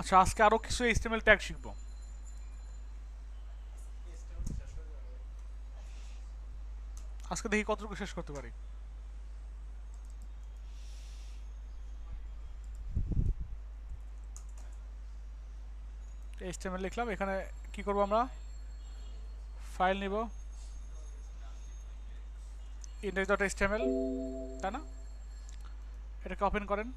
আচ্ছা, আজকে আরো কিছু এইচটিএমএল ট্যাগ শিখবো। আজকে দেখি কতটুকু শেষ করতে পারি। এইচটিএমএল লিখলাম, এখানে কি করব আমরা? ফাইল নিব, index.html, তাই না? এটাকে ওপেন করেন।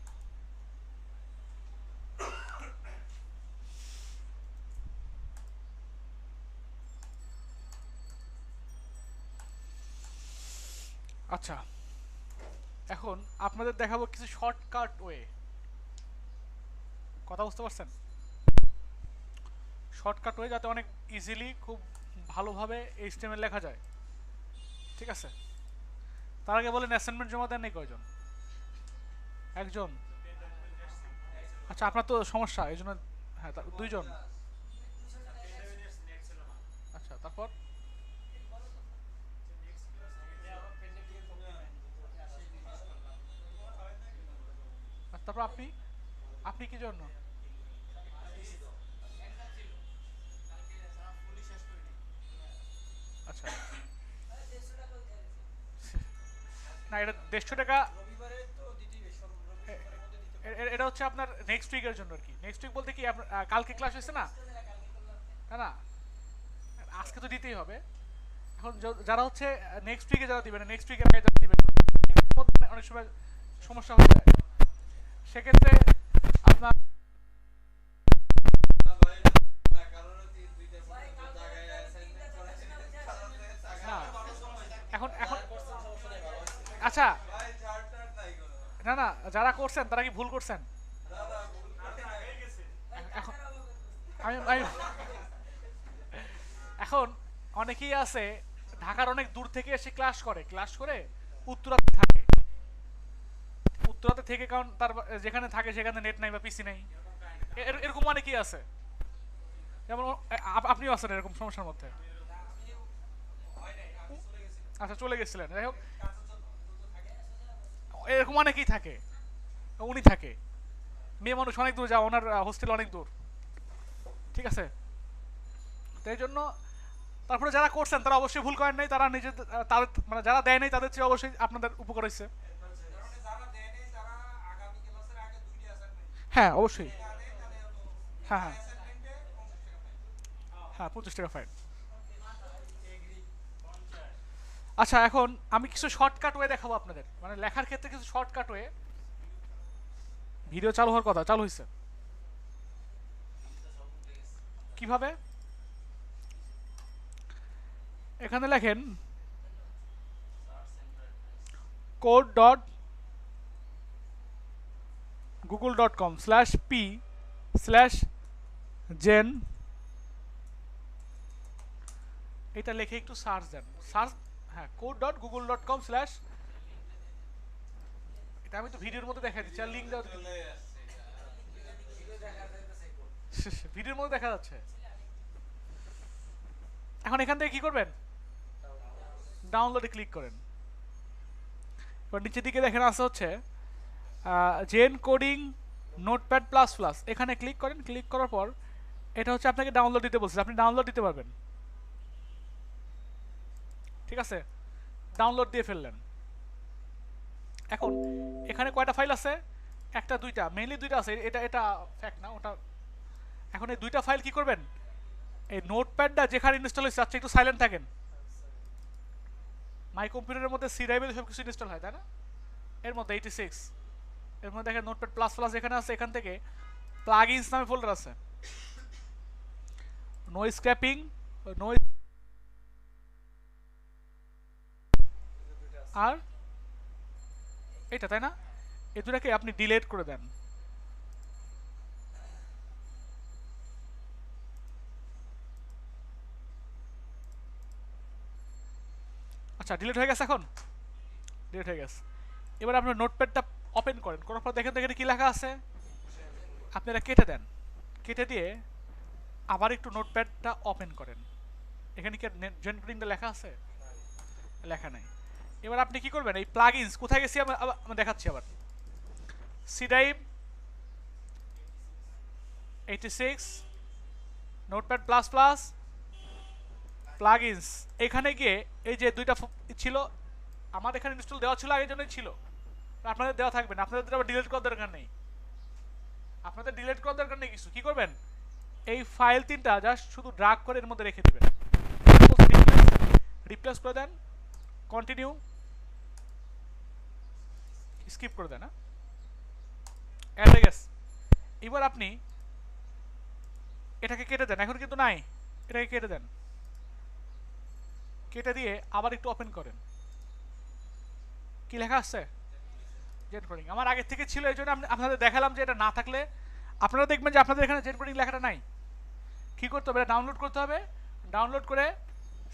আচ্ছা, এখন আপনাদের দেখাবো কিছু শর্টকাট ওয়ে। কথা বুঝতে পারছেন? শর্টকাট ওয়ে যাতে অনেক ইজিলি, খুব ভালোভাবে এইচটিএমএল লেখা যায়। ঠিক আছে, তার আগে বলেন অ্যাসাইনমেন্ট জমা দেন নাই কয়জন? একজন? আচ্ছা, আপনার তো সমস্যা এই জন্য। হ্যাঁ, দুইজন। আচ্ছা, তারপর? আর তারপর আপনি আপনি কি জন্য? আচ্ছা, না, এটা 150 টাকা। এটা হচ্ছে আপনার নেক্সট উইকের জন্য আর কি। নেক্সট উইক বলতে কি, আপনার কালকে ক্লাস হয়েছে না? না না, আজকে তো দিতেই হবে। এখন যারা হচ্ছে নেক্সট উইকে যারা দিবেন, নেক্সট উইকের আগে যারা দিবেন, অনেক সময় সমস্যা হয়ে যায়। সেক্ষেত্রে আপনার না, এখন এখন আচ্ছা, না না, যারা করছেন তারা কি ভুল করছেন? এখন আমি এখন অনেকেই আছে ঢাকার অনেক দূর থেকে এসে ক্লাস করে উত্তরাতে থাকে। উত্তরাতে থেকে, কারণ তার যেখানে থাকে সেখানে নেট নাই বা পিসি নাই। এরকম অনেকেই আছে। যেমন আপনিও আছেন এরকম সমস্যার মধ্যে। আচ্ছা, চলে গেছিলেন, যাই হোক। এরকম অনেকেই থাকে। উনি থাকে, মেয়ে মানুষ, অনেক দূর যাওয়া, ওনার হোস্টেল অনেক দূর। ঠিক আছে, তাই জন্য তারপরে যারা করছেন তারা অবশ্যই ভুল করেন নাই। তারা নিজেদের তাদের মানে যারা দেয় নাই তাদের চেয়ে অবশ্যই আপনাদের উপকার হয়েছে। হ্যাঁ, অবশ্যই। হ্যাঁ হ্যাঁ হ্যাঁ, 25 টাকা ফাইন। আচ্ছা, এখন আমি কিছু শর্টকাট ওয়ে দেখাবো আপনাদের, মানে লেখার ক্ষেত্রে কিছু শর্টকাট ওয়ে। ভিডিও চালু হওয়ার কথা, চালু হয়েছে। কিভাবে? এখানে লেখেন code.google.com/p/gen। এটা লিখে একটু সার্চ দেন, সার্চ। হ্যাঁ, code.google.com/। এটা আমি তো ভিডিওর মধ্যে দেখা দিচ্ছি, আর লিঙ্ক দাও। ভিডিওর মধ্যে দেখা যাচ্ছে। এখন এখান থেকে কি করবেন? ডাউনলোডে ক্লিক করেন। এবার নিচের দিকে দেখেন আছে হচ্ছে Zen coding notepad plus plus. এখানে ক্লিক করেন, ক্লিক করার পর এটা হচ্ছে আপনাকে ডাউনলোড দিতে বলছে, আপনি ডাউনলোড দিতে পারবেন। ঠিক আছে, ডাউনলোড দিয়ে ফেললেন। এখন এখানে কয়টা ফাইল আছে? একটা, দুইটা, মেইনলি দুইটা আছে। এটা এটা ফ্যাক্ট না, ওটা। এখন এই দুইটা ফাইল কি করবেন? এই নোটপ্যাডটা যেখানে ইনস্টল হয়েছে, আচ্ছা একটু সাইলেন্ট থাকেন। মাই কম্পিউটারের মধ্যে সি ড্রাইভে সব কিছু ইনস্টল হয়, তাই না? এর মধ্যে 86, এর মধ্যে দেখেন নোটপ্যাড প্লাস প্লাস এখানে আছে। এখান থেকে প্লাগইনস নামে ফোল্ডার আছে, নো স্ক্র্যাপিং, নো, আর এটা, তাই না? এই দুটাকে আপনি ডিলিট করে দেন। আচ্ছা, ডিলিট হয়ে গেছে। এখন ডিলিট হয়ে গেছে। এবার আপনার নোটপ্যাডটা ওপেন করেন, করার পর দেখেন দেখেন কি লেখা আছে। আপনি এটা কেটে দেন, কেটে দিয়ে আবার একটু নোটপ্যাডটা ওপেন করেন। এখানে কি জেনারেটিংটা লেখা আছে? লেখা নাই। এবার আপনি কি করবেন? এই প্লাগইনস কোথায় গেছি আমি দেখাচ্ছি আবার। C drive, 86 notepad plus plus plugins. এখানে গিয়ে এই যে দুইটা ছিল আমার এখানে ইনস্টল দেওয়া ছিল আগের জন্যই ছিল, আপনাদের দেওয়া থাকবে না, আপনাদের আবার ডিলিট করার দরকার নেই, আপনাদের ডিলিট করার দরকার নেই কিছু। কি করবেন, এই ফাইল তিনটা জাস্ট শুধু ড্রাগ করে এর মধ্যে রেখে দিবেন, রিপ্লেস করে দেন, কন্টিনিউ, স্কিপ করে দেন। অ্যাড হয়ে গেছে। এবার আপনি এটাকে কেটে দেন, এখন কিন্তু নাই, এটাকে কেটে দেন, কেটে দিয়ে আবার একটু ওপেন করেন। কি লেখা আসছে? জেন কোডিং আমার আগে থেকে ছিল, এই জন্য আপনাদের দেখালাম যে এটা না থাকলে আপনারা দেখবেন যে আপনাদের এখানে জেন কোডিং লেখাটা নাই। কি করতে হবে, এটা ডাউনলোড করতে হবে, ডাউনলোড করে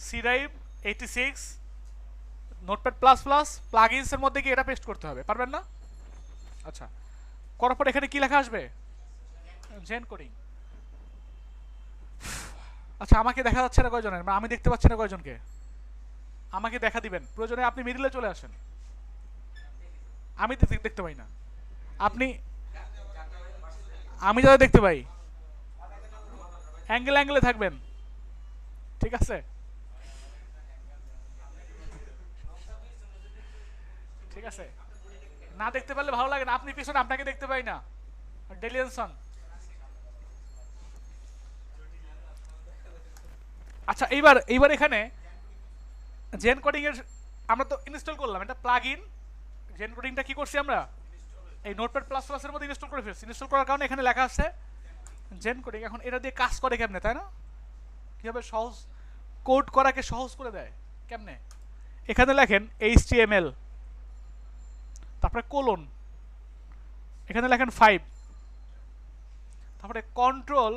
C drive 86 notepad plus plus প্লাগইনসের মধ্যে গিয়ে এটা পেস্ট করতে হবে, পারবেন না? আচ্ছা, করার পর এখানে কি লেখা আসবে? Zen coding. আচ্ছা, আমাকে দেখা যাচ্ছে না কয়জনের, আমি দেখতে পাচ্ছি না কয়জনকে, আমাকে দেখা দিবেন, প্রয়োজনে আপনি মিডিলে চলে আসেন, আমি দেখতে পাই না, আপনি, আমি যারা দেখতে পাই অ্যাঙ্গেল অ্যাঙ্গেলে থাকবেন, ঠিক আছে? ঠিক আছে, না দেখতে পারলে ভালো লাগে না, আপনি পিছনে আপনাকে দেখতে পাই না। ডেলিয়েনসন। আচ্ছা, এইবার এখানে জেন কোডিং এর আমরা তো ইনস্টল করলাম, এটা প্লাগ ইন জেন কোডিংটা কি করছি আমরা এই নোটপ্যাড প্লাস প্লাস এর মধ্যে ইনস্টল করে ফেলছি, ইনস্টল করার কারণে এখানে লেখা আছে জেন কোডিং। এখন এটা দিয়ে কাজ করে কেমনে, তাই না? কিভাবে সহজ কোড করাকে সহজ করে দেয় কেমনে, এখানে লেখেন HTML, তারপরে কোলন, এখানে লেখেন 5, তারপরে কন্ট্রোল,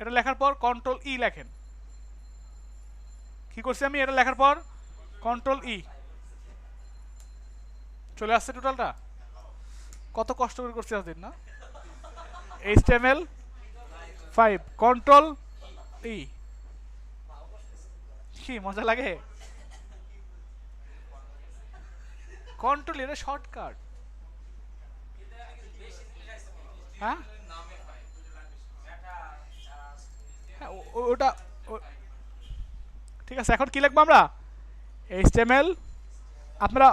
এটা লেখার পর কন্ট্রোল ই লেখেন। কি করছি আমি, এটা লেখার পর কন্ট্রোল ই, চলে আসছে টোটালটা। কত কষ্ট করে করছি আজদিন না। HTML 5 কন্ট্রোল ই, কি মজা লাগে। কন্ট্রোল এর শর্টকাট, হ্যাঁ হ্যাঁ ওটা ঠিক আছে। এখন কি লিখবো আমরা, HTML। আপনারা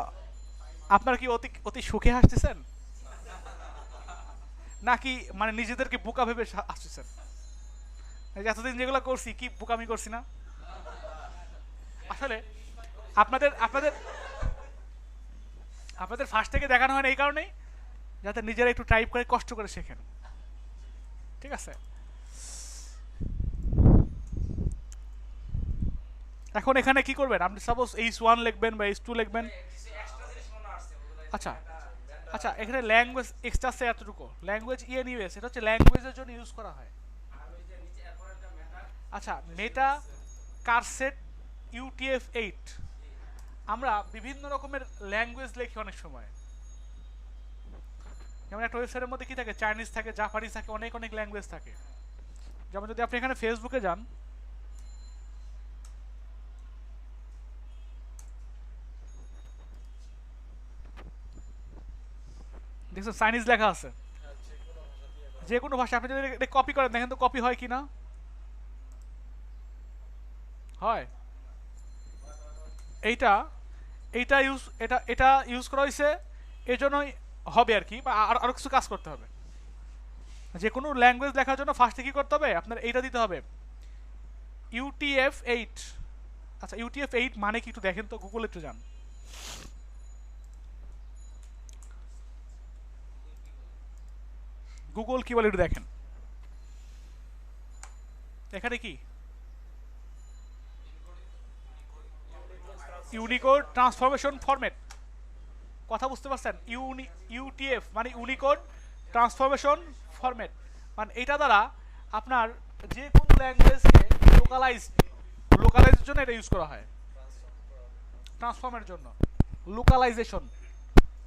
আপনারা কি অতি অতি সুখে হাসতেছেন নাকি মানে নিজেদেরকে বোকা ভেবে হাসতেছেন? এতদিন যেগুলো করছি কি বোকামি করছি না? আসলে আপনাদের আপনাদের আপনাদের ফার্স্ট থেকে দেখানো হয় না এই কারণেই যাতে নিজেরা একটু টাইপ করে কষ্ট করে শেখেন, ঠিক আছে? এখন এখানে কি করবেন, আপনি সাপোজ H1 লিখবেন বা H2 লিখবেন। আচ্ছা আচ্ছা, এখানে ল্যাঙ্গুয়েজ এক্সট্রা আছে এতটুকু, ল্যাঙ্গুয়েজ ENUS, এটা হচ্ছে ল্যাঙ্গুয়েজের জন্য ইউজ করা হয়। আচ্ছা, মেটা কারসেট UTF-8, আমরা বিভিন্ন রকমের ল্যাঙ্গুয়েজ লিখি অনেক সময়, যেমন একটা ওয়েবসাইটের মধ্যে কি থাকে, চাইনিজ থাকে, জাপানিজ থাকে, অনেক অনেক ল্যাঙ্গুয়েজ থাকে। যেমন যদি আপনি এখানে ফেসবুকে যান, দেখছেন চাইনিজ লেখা আছে, যে কোনো ভাষা। আপনি যদি এটা কপি করেন দেখেন তো কপি হয় কি না, হয়। এইটা এইটা ইউজ এটা এটা ইউজ করা হয়েছে এই জন্যই হবে আর কি, বা আরও কিছু কাজ করতে হবে। যে কোনো ল্যাঙ্গুয়েজ লেখার জন্য ফার্স্টে কী করতে হবে, আপনার এইটা দিতে হবে UTF-8। আচ্ছা, UTF-8 মানে কি একটু দেখেন তো, গুগলে একটু যান, গুগল কি বলে একটু দেখেন। এখানে কি ইউনিকোড ট্রান্সফরমেশন ফরম্যাট, কথা বুঝতে পারছেন? UTF মানে ইউনিকোড ট্রান্সফরমেশন ফরম্যাট, মানে এটা দ্বারা আপনার যে কোনো ল্যাঙ্গুয়েজকে লোকালাইজের জন্য এটা ইউজ করা হয়, ট্রান্সফর্মের জন্য, লোকালাইজেশন।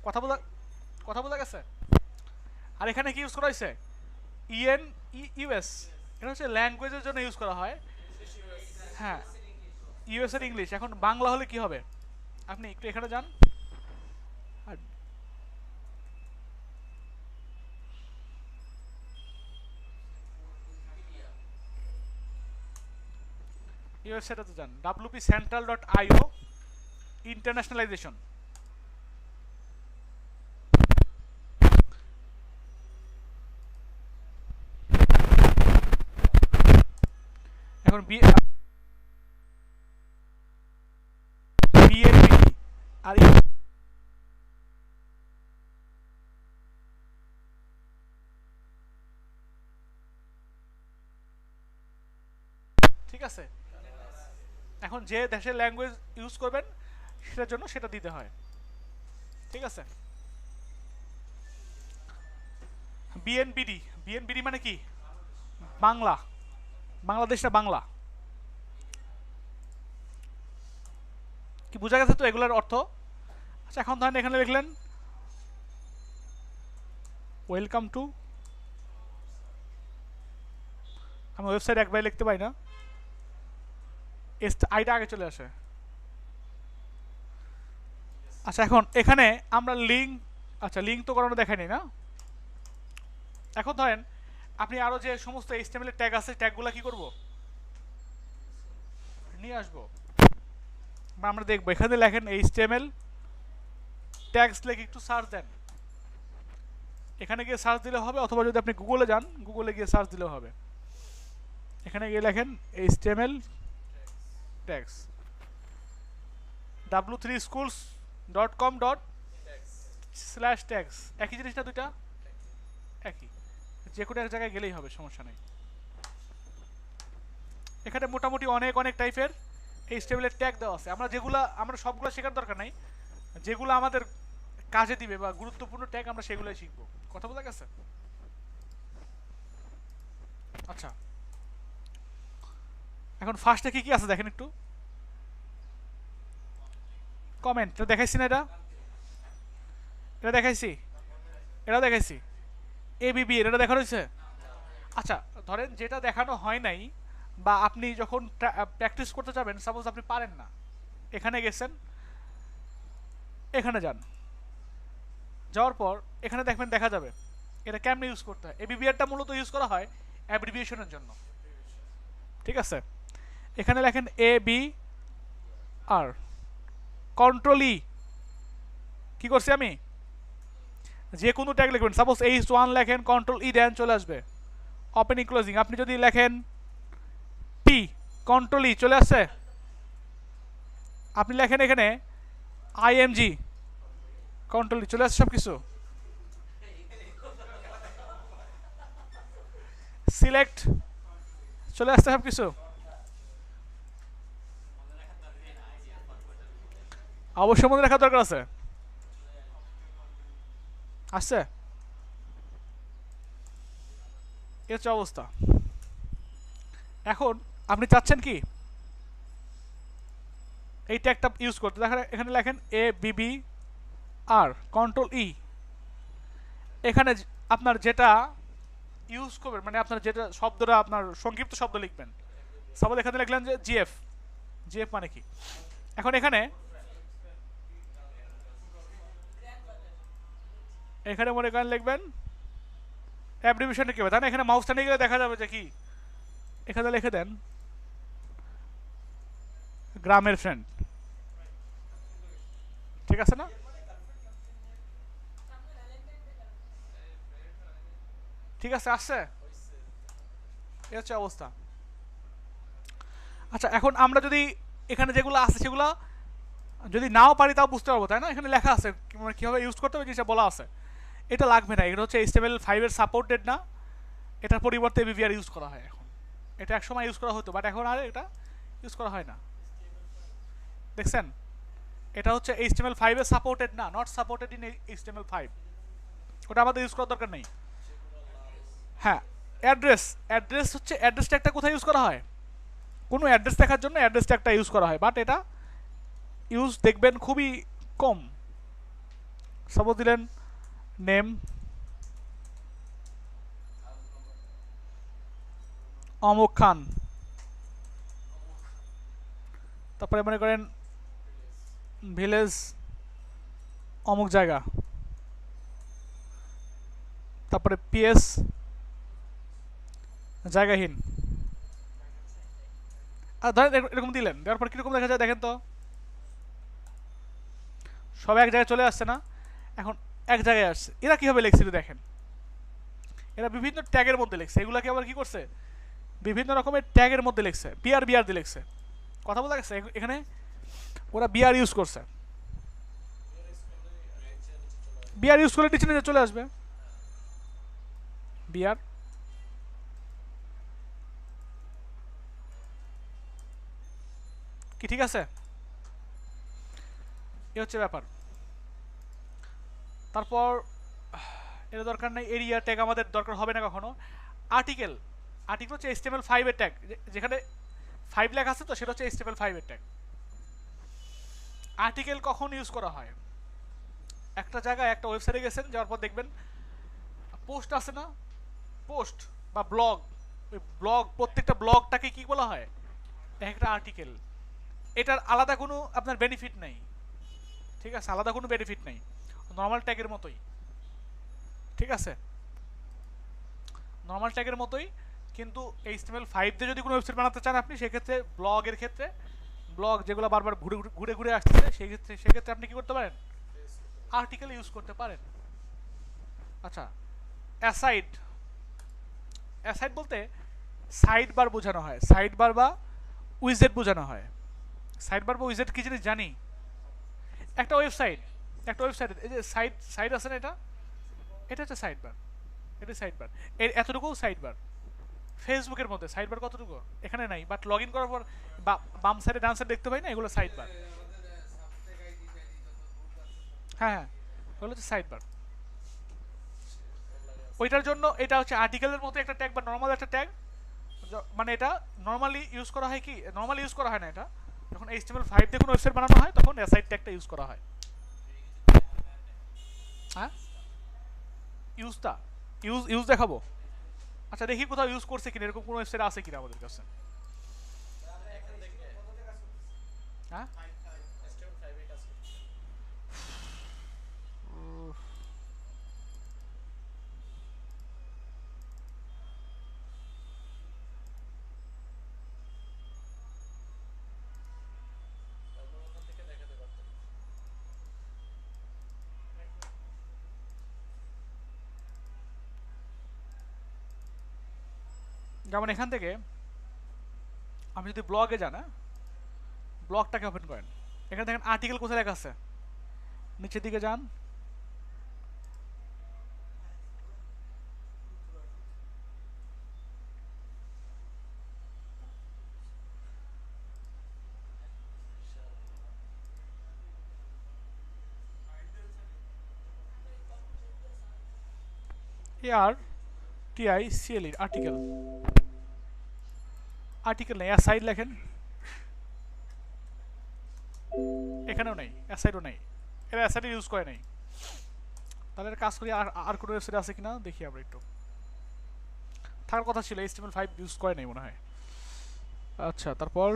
কথা বোঝা গেছে? আর এখানে কি ইউজ করা হয়েছে, ENUS, এটা হচ্ছে ল্যাঙ্গুয়েজের জন্য ইউজ করা হয়। হ্যাঁ, US এর ইংলিশ। এখন বাংলা হলে কি হবে, আপনি একটু এখানে যান, আর এই ওয়েবসাইটে যান wpcentral.io ইন্টারন্যাশনালাইজেশন। এখন বিএনপিটি আর ঠিক আছে। এখন যে দেশের ল্যাঙ্গুয়েজ ইউজ করবেন সেটার জন্য সেটা দিতে হয়, ঠিক আছে। বিএনপিডি, বিএনপিডি মানে কি? বাংলা, বাংলাদেশটা বাংলা। কি বোঝা গেছে তো এগুলোর অর্থ? আচ্ছা এখন ধরেন এখানে লিখলেন ওয়েলকাম টু, আমি ওয়েবসাইট একবারে লিখতে পারি না, আইটা আগে চলে আসে। আচ্ছা এখন এখানে আমরা লিঙ্ক, আচ্ছা লিঙ্ক তো করানো দেখায়নি না। এখন ধরেন আপনি আরো যে সমস্ত HTML এর ট্যাগ আছে ট্যাগগুলো কি করব, নিয়ে আসবো বা আমরা দেখবো। এখানে লেখেন HTML ট্যাগস লিখে একটু সার্চ দেন, এখানে গিয়ে সার্চ দিলে হবে, অথবা যদি আপনি গুগলে যান গুগলে গিয়ে সার্চ দিলেও হবে। এখানে গিয়ে লেখেন HTML ট্যাগস w3schools.com/tags, একই জিনিসটা দুইটা একই, যে কোনো এক জায়গায় গেলেই হবে, সমস্যা নেই। এখানে মোটামুটি অনেক অনেক টাইপের HTML এর ট্যাগ দেওয়া আছে। আমরা সবগুলো শেখার দরকার নাই, যেগুলো আমাদের কাজে দিবে বা গুরুত্বপূর্ণ ট্যাগ আমরা সেগুলোই শিখবো। কথা বোঝা গেছে? আচ্ছা এখন ফার্স্টে কি কি আছে দেখেন একটু। কমেন্ট, এটা দেখাইছি না? এটা দেখাইছি, এটা দেখাইছি। ABB এটা দেখানো হয়েছে। আচ্ছা ধরেন যেটা দেখানো হয় নাই, বা আপনি যখন প্র্যাকটিস করতে যাবেন, সাপোজ আপনি পারেন না, এখানে গেছেন, এখানে যান, যাওয়ার পর এখানে দেখবেন দেখা যাবে এটা কেমনে ইউজ করতে হয়। ABBRটা মূলত ইউজ করা হয় অ্যাব্রিভিয়েশনের জন্য, ঠিক আছে। এখানে লেখেন ABR, কন্ট্রোল ই, কি করছি আমি, যে কোনো ট্যাগ লিখবেন, সাপোজ H1 লেখেন, কন্ট্রোল ই দেন, চলে আসবে ওপেনিং ক্লোজিং। আপনি যদি লেখেন P, কন্ট্রোল ই, চলে আসছে। আপনি লেখেন এখানে IMG, কন্ট্রোল ই, চলে আসছে সব কিছু। সিলেক্ট, চলে আসছে সব কিছু। অবশ্যই মনে রাখার দরকার আছে, আসছে। এ হচ্ছে অবস্থা। এখন আপনি চাচ্ছেন কি এই ট্যাগটা ইউজ করতে, দেখেন এখানে লেখেন ABBR, কন্ট্রোল ই। এখানে আপনার যেটা ইউজ করবেন, মানে আপনার যেটা শব্দটা, আপনার সংক্ষিপ্ত শব্দ লিখবেন। সাপোজ এখানে লিখলেন যে GF, GF মানে কি। এখন এখানে মনে করেন লিখবেন অ্যাব্রিভিয়েশনটা কি হবে, তাই না? এখানে মাউসটা নিয়ে গেলে দেখা যাবে যে কি, এখানে লিখে দেন গ্রামের ফ্রেন্ড, ঠিক আছে না? ঠিক আছে, আসছে। এ হচ্ছে অবস্থা। আচ্ছা এখন আমরা যদি এখানে যেগুলো আছে সেগুলো যদি নাও পারি তাও বুঝতে পারবো, তাই না? এখানে লেখা আছে কীভাবে ইউজ করতে হবে, জিনিসটা বলা আছে। এটা লাগবে না, এটা হচ্ছে HTML5 এর সাপোর্টেড না, এটার পরিবর্তে ABBR ইউজ করা হয় এখন। এটা এক সময় ইউজ করা হতো, বাট এখন আর এটা ইউজ করা হয় না। দেখছেন, এটা হচ্ছে HTML5 এর সাপোর্টেড না, নট সাপোর্টেড ইন HTML5, ওটা আমাদের ইউজ করার দরকার নেই। হ্যাঁ, অ্যাড্রেস হচ্ছে, অ্যাড্রেস ট্যাগটা কোথায় ইউজ করা হয়? কোনো অ্যাড্রেস দেখার জন্য অ্যাড্রেস ট্যাগটা ইউজ করা হয়, বাট এটা ইউজ দেখবেন খুবই কম। সাপোজ দিলেন নেম অমুক খান, তারপরে মনে করেন ভিলেজ অমুক জায়গা, তারপরে PS জায়গাহীন। ধরেন এরকম দিলেন, দেওয়ার পর কীরকম দেখা যায় দেখেন তো, সব এক জায়গায় চলে আসছে না? এখন এক জায়গায় আসছে, এরা কীভাবে লিখছিল দেখেন, এরা বিভিন্ন ট্যাগের মধ্যে লিখছে, এগুলাকে আবার কী করছে, বিভিন্ন রকমের ট্যাগের মধ্যে লিখছে, বিআর বিআর দিয়ে লিখছে। কথা বলা গেছে এখানে, ওরা বিআর ইউজ করছে, বিআর ইউজ করে নিচে নিচে চলে আসবে বিআর। কি ঠিক আছে? এ হচ্ছে ব্যাপার। তারপর এর দরকার নেই, এরিয়া ট্যাগ আমাদের দরকার হবে না কখনো। আর্টিকেল, আর্টিকেল হচ্ছে HTML5 এর ট্যাগ, যেখানে 5 লেখা আছে তো সেটা হচ্ছে HTML5 এর ট্যাগ। আর্টিকেল কখন ইউজ করা হয়, একটা জায়গায় একটা ওয়েবসাইটে গেছেন, যাওয়ার পর দেখবেন পোস্ট আছে না, পোস্ট বা ব্লগ, ওই ব্লগ, প্রত্যেকটা ব্লগটাকে কি বলা হয়, একটা আর্টিকেল। এটার আলাদা কোনো আপনার বেনিফিট নেই, ঠিক আছে, আলাদা কোনো বেনিফিট নেই, নর্মাল ট্যাগের মতোই, ঠিক আছে, নর্মাল ট্যাগের মতোই। কিন্তু HTML5 দিয়ে যদি কোনো ওয়েবসাইট বানাতে চান আপনি, সেক্ষেত্রে ব্লগের ক্ষেত্রে, ব্লগ যেগুলো বারবার ঘুরে ঘুরে ঘুরে আসতেছে, সেক্ষেত্রে আপনি কি করতে পারেন, আর্টিকেল ইউজ করতে পারেন। আচ্ছা, অ্যাসাইড, অ্যাসাইড বলতে সাইড বার বোঝানো হয়, সাইড বার বা উইজেট বোঝানো হয়। সাইড বার বা উইজেট কি জিনিস জানি, একটা ওয়েবসাইট, একটা ওয়েবসাইট, এই যে সাইড সাইড আছে না, এটা, এটা হচ্ছে সাইড বার, এটা সাইড বার, এর এতটুকু সাইড বার। ফেসবুকের মধ্যে সাইড বার কতটুকু, এখানে নাই, বাট লগ ইন করার পর বাম সাইডে ডান সাইড দেখতে পাই না, এগুলো সাইড বার। হ্যাঁ হ্যাঁ, ওগুলো হচ্ছে সাইড বার। ওইটার জন্য এটা হচ্ছে আর্টিকেলের মতো একটা ট্যাগ বা নর্মাল একটা ট্যাগ, মানে এটা নর্মালি ইউজ করা হয়, কি নর্মালি ইউজ করা হয় না, এটা যখন HTML5 দিয়ে কোনো ওয়েবসাইট বানানো হয় তখন অ্যাসাইড ট্যাগটা ইউজ করা হয়। হ্যাঁ, ইউজটা, ইউজ ইউজ দেখাবো। আচ্ছা দেখি কোথাও ইউজ করছে কিনা, এরকম কোনো ওয়েবসাইট আছে কিনা আমাদের কাছে। হ্যাঁ, যেমন এখান থেকে আমি যদি ব্লগে যান, হ্যাঁ, ব্লগটাকে ওপেন করেন, এখানে দেখেন আর্টিকেল কোথায় লেখা আছে, নিচের দিকে যান, ARTICLE, আর্টিকেল, আর্টিকেল নেই, অ্যাসাইড লেখেন, এখানেও নেই, অ্যাসাইডও নেই, এরা অ্যাসাইড ইউজ করে নাই। তাহলে কাজ করি, আর আর কোনো ওয়েবসাইট আছে কিনা দেখি আমরা একটু, থাকার কথা ছিল, HTML5 ইউজ করে নাই মনে হয়। আচ্ছা, তারপর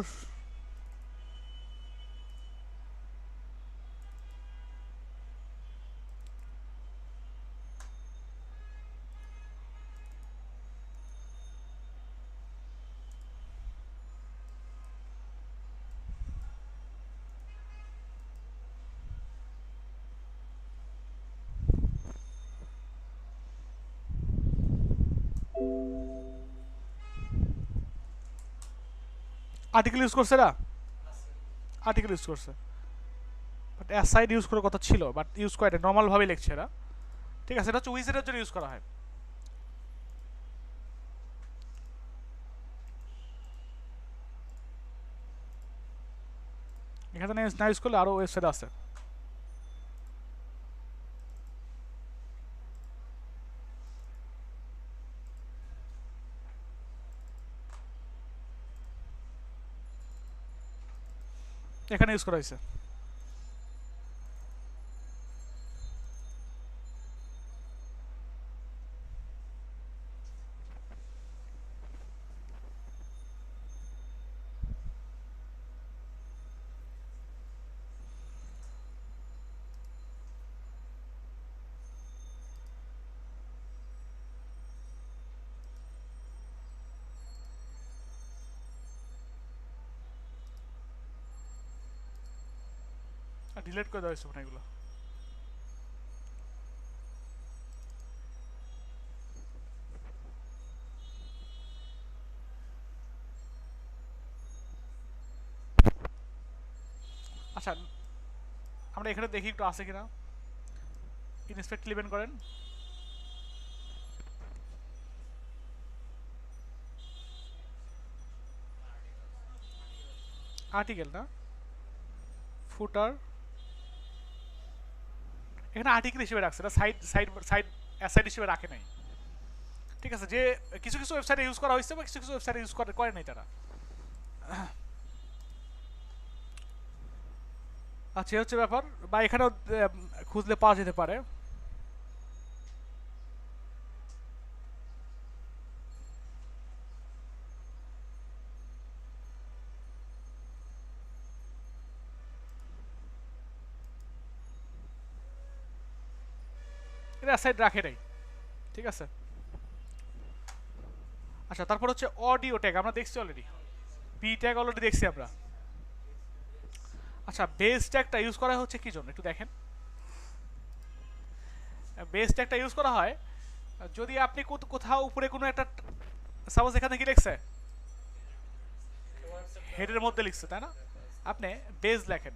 আর্টিকেল ইউজ করছে না, আর্টিকেল ইউজ করছে, বাট অ্যাসাইড ইউজ করার কথা ছিল, বাট ইউজ করে নর্মালভাবে লিখছে এরা, ঠিক আছে, এটা হচ্ছে উইজেটের জন্য ইউজ করা হয়। এখানে না ইউজ করলে আরও ওয়েবসাইট আছে। এখানে ইউজ করা হয়েছে। ডিলিট করে দেওয়া হয়েছে মনে হয় এগুলো। আচ্ছা আমরা এখানে দেখি একটু আছে কিনা। ইনস্পেক্ট লিভেন করেন। আর্টিকেল না, ফুটার এখানে আর্টিকেল হিসেবে রাখছে না, সাইড সাইড সাইড অ্যাসাইড হিসেবে রাখে নাই। ঠিক আছে, যে কিছু কিছু ওয়েবসাইটে ইউজ করা হয়েছে বা কিছু কিছু ওয়েবসাইটে ইউজ করে নাই তারা। আচ্ছা হচ্ছে ব্যাপার, বা এখানেও খুঁজলে পাওয়া যেতে পারে। এটা সাইড রাখে নাই, ঠিক আছে। আচ্ছা তারপর হচ্ছে অডিও ট্যাগ আমরা দেখছি অলরেডি, পি ট্যাগ অলরেডি দেখছি আমরা। আচ্ছা বেস ট্যাগটা ইউজ করা হচ্ছে কি জন্য একটু দেখেন। বেস ট্যাগটা ইউজ করা হয় যদি আপনি কোথাও উপরে কোনো একটা, সাপোজ এখানে কি লিখছে, হেডের মধ্যে লিখছে তাই না, আপনি বেস লেখেন,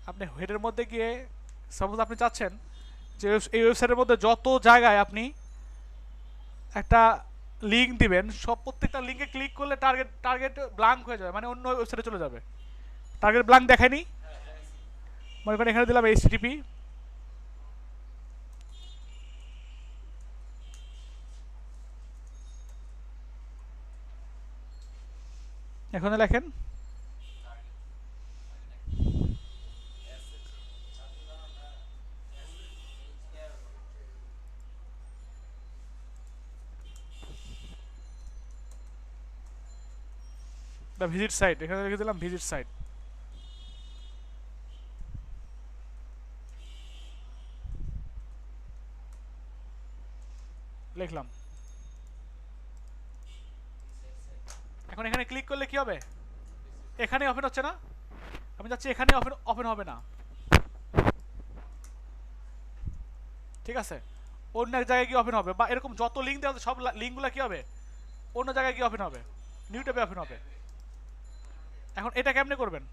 আপনি হেডের মধ্যে গিয়ে সাপোজ আপনি চাচ্ছেন যে এই ওয়েবসাইটের মধ্যে যত জায়গায় আপনি একটা লিঙ্ক দিবেন, সব প্রত্যেকটা লিঙ্কে ক্লিক করলে টার্গেট টার্গেট ব্ল্যাঙ্ক হয়ে যাবে, মানে অন্য ওয়েবসাইটে চলে যাবে। টার্গেট ব্ল্যাঙ্ক দেখায়নি, মনে করেন এখানে দিলাম এইচটিটিপি, এখানে লেখেন দ্য ভিজিট সাইট, এখানে লিখে দিলাম ভিজিট সাইট, লিখলাম। এখন এখানে ক্লিক করলে কি হবে, এখানে ওপেন হচ্ছে না, আমি যাচ্ছি এখানে ওপেন ওপেন হবে না, ঠিক আছে, অন্য এক জায়গায় গিয়ে ওপেন হবে, বা এরকম যত লিঙ্ক দেওয়া সব লিঙ্কগুলো কি হবে অন্য জায়গায় গিয়ে ওপেন হবে, নিউ ট্যাবে ওপেন হবে। এখন এটা কেমনে করবেন,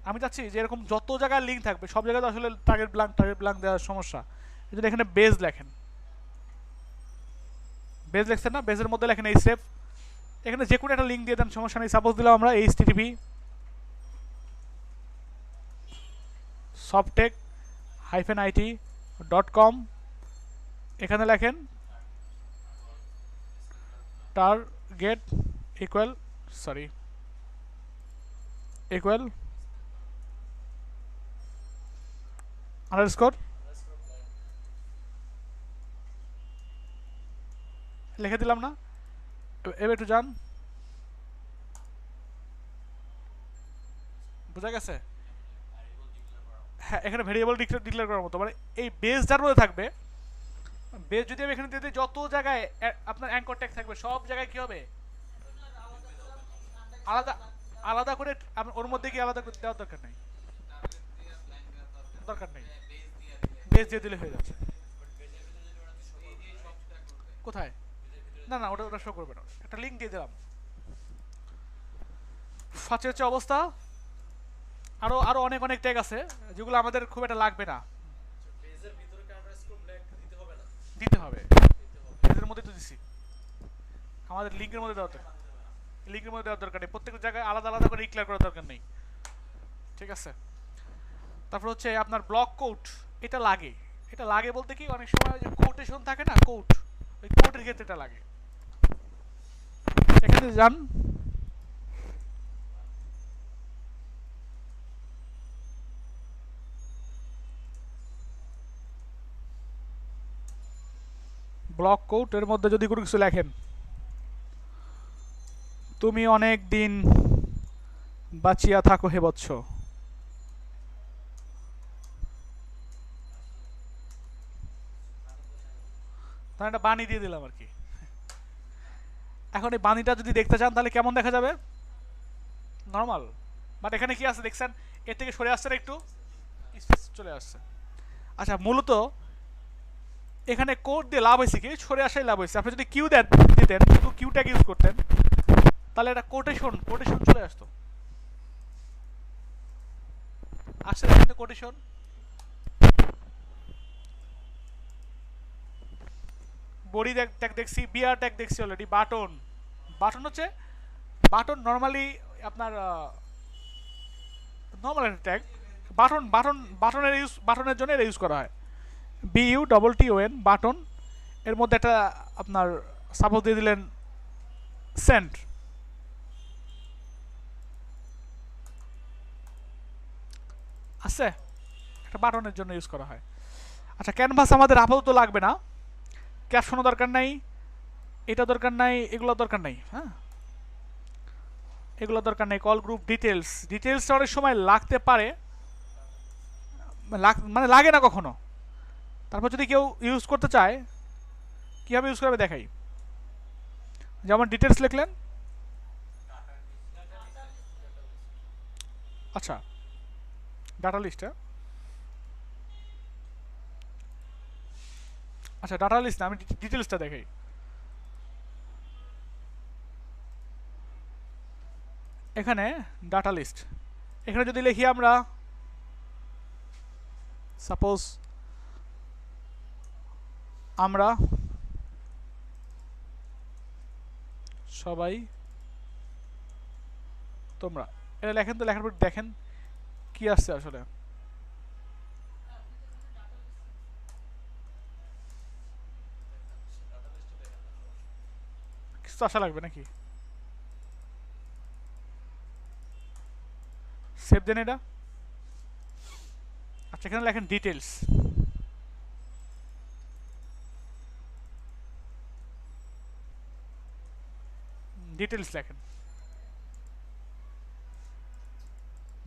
আমি চাচ্ছি যে এরকম যত জায়গায় লিঙ্ক থাকবে সব জায়গায় তো আসলে টার্গেট ব্ল্যাঙ্ক দেওয়ার সমস্যা, এই জন্য এখানে বেজ লেখেন, বেজ লেখছেন না, বেজের মধ্যে লেখেন এই সেফ, এখানে যে কোনো একটা লিঙ্ক দিয়ে দেন, সমস্যা নেই। সাপোজ দিলাম আমরা http softech-it.com, এখানে লেখেন টার্গেট ইকুয়াল আন্ডারস্কোর লিখে দিলাম না, এবার একটু যান, বোঝা গেছে। হ্যাঁ এখানে ভেরিয়েবল ডিক্লেয়ার করার মতো, মানে এই বেস যার মধ্যে থাকবে, বেস যদি আমি এখানে দিয়ে দিই যত জায়গায় আপনার অ্যাঙ্কর ট্যাগ থাকবে সব জায়গায় কি হবে আলাদা আলাদা করে, ওর মধ্যে কি আলাদা করে দেওয়ার দরকার নেই, দরকার নেই, বেস দিয়ে দিলে হয়ে যাচ্ছে। কোথায়, না না ওটা ওটা শো করবে না, একটা লিঙ্ক দিয়ে দিলাম। ফাঁচে হচ্ছে অবস্থা, আরো আরো অনেক অনেক ট্যাগ আছে যেগুলো আমাদের খুব একটা লাগবে না, দিতে হবে, এদের মধ্যে তো দিছি, আমাদের লিঙ্কের মধ্যে দেওয়া দরকার, লিঙ্কের মধ্যে দেওয়ার দরকার নেই, প্রত্যেক জায়গায় আলাদা আলাদা করে ডিক্লেয়ার করার দরকার নেই, ঠিক আছে। তারপর হচ্ছে আপনার ব্লক কোড, এটা লাগে, এটা লাগে বলতে কি অনেক সময় যে কোটেশন থাকে না, কোড, ওই কোডের ক্ষেত্রে এটা লাগে। এখানে যান, ব্লক কোড এর মধ্যে যদি কোনো কিছু লেখেন, তুমি অনেক দিন বাঁচিয়া থাকো হে বৎস, তাহলে একটা বাণী দিয়ে দিলাম আর কি। এখন এই বাণীটা যদি দেখতে চান তাহলে কেমন দেখা যাবে, নর্মাল, বাট এখানে কি আছে দেখছেন, এর থেকে সরে আসছে না একটু, স্পেস চলে আসছে। আচ্ছা, মূলত এখানে কোড দিয়ে লাভ হয়েছে কি, সরে আসাই লাভ হয়েছে। আপনি যদি কিউ দিতেন, শুধু কিউ ট্যাগ ইউজ করতেন, তাহলে এটা কোটেশন চলে আসতো। আসছে দেখেন তো কোটেশন। বডি ট্যাগ দেখছি, বিআর ট্যাগ দেখছি অলরেডি। বাটন হচ্ছে, বাটন নর্মালি আপনার নর্মাল একটা ট্যাগ। বাটনের জন্য এটা ইউজ করা হয়। BUTTON button. এর মধ্যে একটা আপনার সাপোজ দিয়ে দিলেন সেন্ড, আছে একটা বাটনের জন্য ইউজ করা হয়। আচ্ছা, ক্যানভাস আমাদের আপাতত লাগবে না, ক্যাপশনও দরকার নাই, এটা দরকার নাই, এগুলো দরকার নাই। হ্যাঁ, এগুলো দরকার নেই। কল গ্রুপ ডিটেলসটা অনেক সময় লাগতে পারে, মানে লাগে না কখনো। তারপর যদি কেউ ইউজ করতে চায়, কীভাবে ইউজ করবে দেখাই। যেমন ডিটেলস লিখলেন, আচ্ছা ডাটা লিস্ট, আচ্ছা ডাটা লিস্ট না, আমি ডিটেলসটা দেখাই। এখানে ডাটা লিস্ট, এখানে যদি লিখি আমরা সাপোজ আমরা সবাই তোমরা, এটা লেখেন তো, লেখার পর দেখেন কি আসছে আসলে। কিছু আসা লাগবে নাকি? সেভ দেন এটা। আচ্ছা, এখানে লেখেন ডিটেলস, ডিটেলস লেখেন,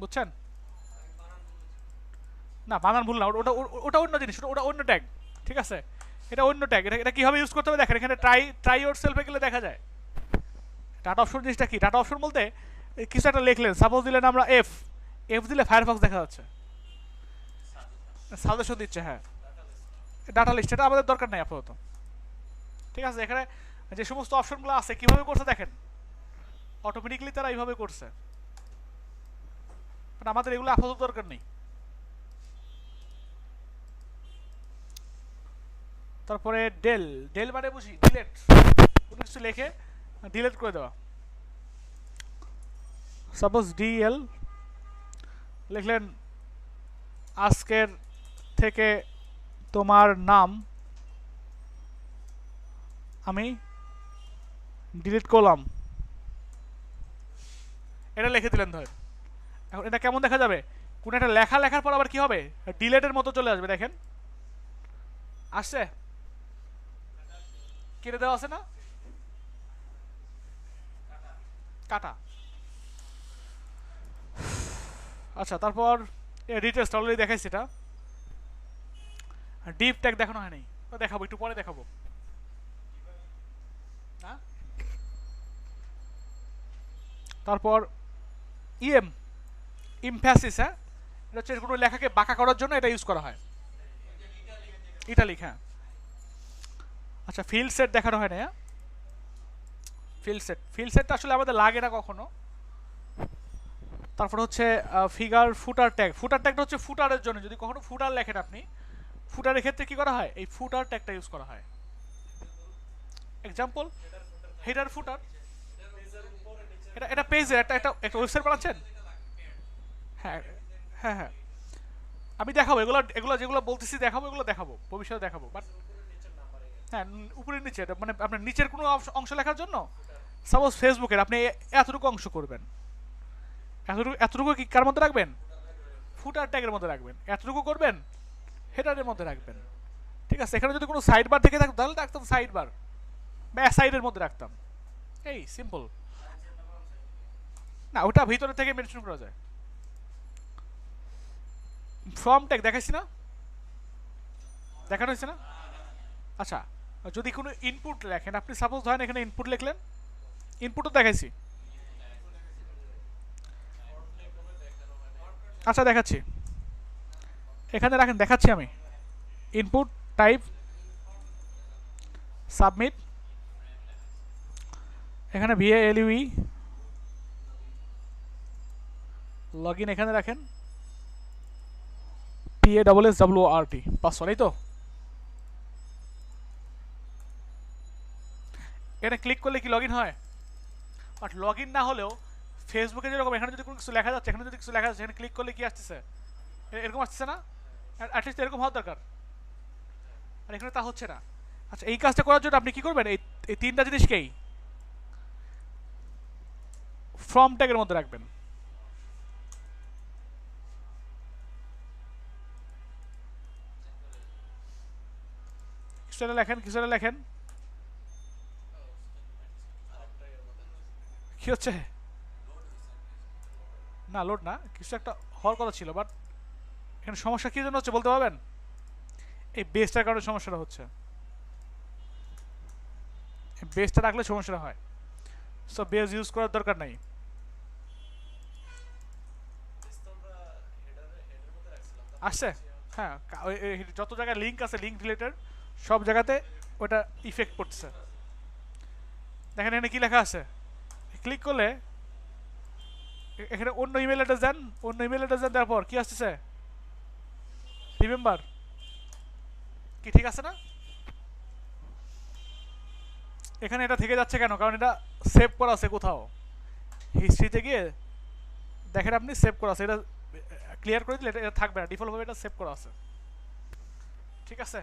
বুঝছেন? না, বানান ভুল না, ওটা ওটা অন্য জিনিস, ওটা অন্য ট্যাগ, ঠিক আছে? এটা অন্য ট্যাগ। এটা কীভাবে ইউজ করতে হবে দেখেন, এখানে ট্রাই ইউর সেলফে গেলে দেখা যায়। ডাটা অপশন জিনিসটা কি? ডাটা অপশন বলতে কিছু একটা লিখলেন, সাপোজ দিলেন আমরা এফ দিলে ফায়ারফক্স দেখা যাচ্ছে, সাজেশন দিচ্ছে। হ্যাঁ, ডাটা লিস্ট, এটা আমাদের দরকার নাই আপাতত, ঠিক আছে? এখানে যে সমস্ত অপশনগুলো আছে কীভাবে করছে দেখেন, অটোমেটিকলি তারা এইভাবে করছে, মানে আমাদের এগুলো আপাতত দরকার নেই। তারপরে ডেল মানে বুঝি ডিলেট, কোনো কিছু লিখে ডিলেট করে দেওয়া। সাপোজ ডিএল লিখলেন, আজকের থেকে তোমার নাম আমি ডিলিট করলাম, এটা লিখে দিলেন ধরেন। এখন এটা কেমন দেখা যাবে? কোন একটা লেখার পর আবার কি হবে, ডিলেটের মতো চলে আসবে। দেখেন আসছে, কেটে দেওয়া আছে না, কাটা। আচ্ছা, তারপর ডিটেলস অলরেডি দেখাইছি, এটা ডিপ ট্যাগ দেখানো হয় নাই, দেখাবো একটু পরে দেখাবো। তারপর ইমফ্যাসিস, হ্যাঁ, এটা হচ্ছে কোনো লেখাকে বাঁকা করার জন্য এটা ইউজ করা হয়, ইটালিক। হ্যাঁ, আচ্ছা ফিল্ড সেট দেখানো হয় না, হ্যাঁ, ফিল্ড সেটটা আসলে আমাদের লাগে না কখনো। তারপর হচ্ছে ফিগার ফুটার ট্যাগটা হচ্ছে ফুটারের জন্য, যদি কখনো ফুটার লেখেন আপনি, ফুটারের ক্ষেত্রে কি করা হয়, এই ফুটার ট্যাগটা ইউজ করা হয়। এক্সাম্পল, হেডার ফুটার, এটা পেজের একটা ওয়েবসাইট বানাচ্ছেন। হ্যাঁ হ্যাঁ হ্যাঁ, আমি দেখাবো এগুলো যেগুলো বলতেছি, এগুলো দেখাবো ভবিষ্যতে দেখাবো। বাট হ্যাঁ, উপরের নিচে, মানে আপনার নিচের কোনো অংশ লেখার জন্য, সাপোজ ফেসবুকের আপনি এতটুকু অংশ করবেন, এতটুকু কি কার মধ্যে রাখবেন, ফুটার ট্যাগের মধ্যে রাখবেন। এতটুকু করবেন হেডারের মধ্যে রাখবেন, ঠিক আছে? এখানে যদি কোনো সাইড বার থেকে থাকতো তাহলে রাখতাম সাইড বার বা সাইডের মধ্যে রাখতাম, এই সিম্পল। না, ওটা ভিতরে থেকে মেনশন করা যায়। ফর্ম ট্যাগ দেখাইছি না, দেখানো হয়েছে না? আচ্ছা, যদি কোনো ইনপুট লেখেন আপনি, সাপোজ ধরেন এখানে ইনপুট লিখলেন, ইনপুটও দেখাইছি। আচ্ছা দেখাচ্ছি, এখানে রাখেন, দেখাচ্ছি আমি। ইনপুট, টাইপ, সাবমিট, এখানে VALUE, লগ ইন এখানে রাখেন, PASSWORD, পাসওয়ার্ড, এই তো। এখানে ক্লিক করলে কি লগ ইন হয়? বাট লগ ইন না হলেও ফেসবুকে যেরকম এখানে যদি কোনো কিছু লেখা যাচ্ছে, এখানে যদি কিছু লেখা যাচ্ছে, এখানে ক্লিক করলে কি আসতেছে? এরকম আসতেছে না? অ্যাটলিস্ট এরকম হওয়ার দরকার, আর এখানে তা হচ্ছে না। আচ্ছা, এই কাজটা করার জন্য আপনি কি করবেন? এই তিনটা জিনিসকেই ফ্রম ট্যাগের মধ্যে রাখবেন। কিছুটা লেখেন, কিছুটা লেখেন, কি হচ্ছে? না, লোড না, কিছু একটা হওয়ার কথা ছিল, বাট এখানে সমস্যা কী জন্য হচ্ছে বলতে পারবেন? এই বেসটার কারণে সমস্যাটা হচ্ছে, বেসটা রাখলে সমস্যাটা হয়। সো বেস ইউজ করার দরকার নাই। আসছে? হ্যাঁ, যত জায়গায় লিঙ্ক আছে, লিঙ্ক রিলেটেড সব জায়গাতে ওটা ইফেক্ট পড়ছে। দেখেন এখানে কি লেখা আছে, ক্লিক করলে এখানে অন্য ইমেল অ্যাড্রেস দেন, অন্য ইমেল অ্যাড্রেস দেন, দেওয়ার পর কি আসতেছে? রিমেম্বার। কি ঠিক আছে না? এখানে এটা থেকে যাচ্ছে কেন? কারণ এটা সেভ করা আছে কোথাও, হিস্ট্রিতে গিয়ে দেখেন আপনি সেভ করা আছে। এটা ক্লিয়ার করে দিলে এটা থাকবে না, ডিফল্টভাবে এটা সেভ করা আছে। ঠিক আছে?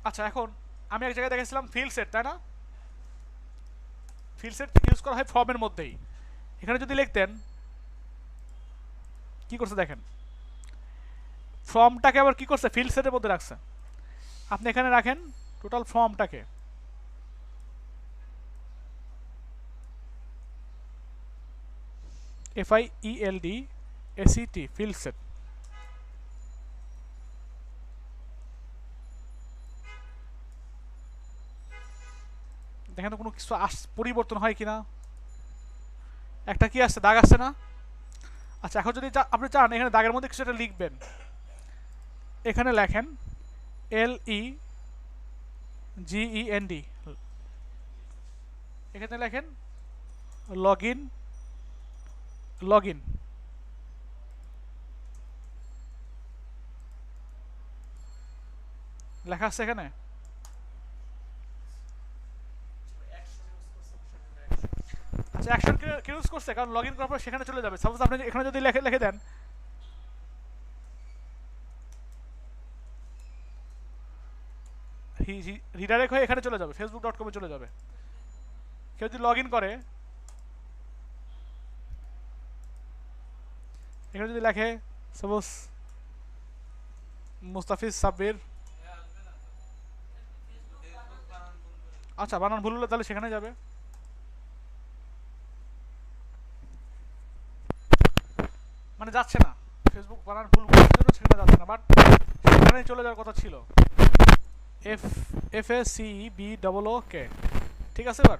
আচ্ছা, এখন আমি এক জায়গায় দেখেছিলাম ফিল্ড সেট, তাই না? ফিল্ড সেট ইউজ করা হয় ফর্মের মধ্যেই। এখানে যদি লিখতেন, কি করছে দেখেন, ফর্মটাকে আবার কি করছে, ফিল্ড সেটের মধ্যে রাখছে। আপনি এখানে রাখেন টোটাল ফর্মটাকে, FIELD SET, ফিল্ড সেট। দেখেন তো কোনো কিছু পরিবর্তন হয় কিনা। একটা কি আসছে, দাগ আসছে না? আচ্ছা, এখন যদি আপনি চান এখানে দাগের মধ্যে কিছু একটা লিখবেন, এখানে লেখেন LEGEND, এখানে লেখেন লগ ইন, লগ ইন লেখা আছে এখানে। আচ্ছা, অ্যাকশন কে ইউজ করছে? কারণ লগ ইন করার পর সেখানে চলে যাবে। সাপোজ আপনি এখানে যদি লিখে দেন রিডাইরেক্ট হয়ে এখানে চলে যাবে, facebook.com এ চলে যাবে। কেউ যদি লগ ইন করে, এখানে যদি লেখে সাপোজ মুস্তাফিজ সাব্বির, আচ্ছা বানান ভুল হলে তাহলে সেখানে যাবে। মানে যাচ্ছে না, ফেসবুক বানান ভুল করার জন্য সেখানে যাচ্ছে না, বাট সেখানে চলে যাওয়ার কথা ছিল। FACEBOOK, ঠিক আছে? এবার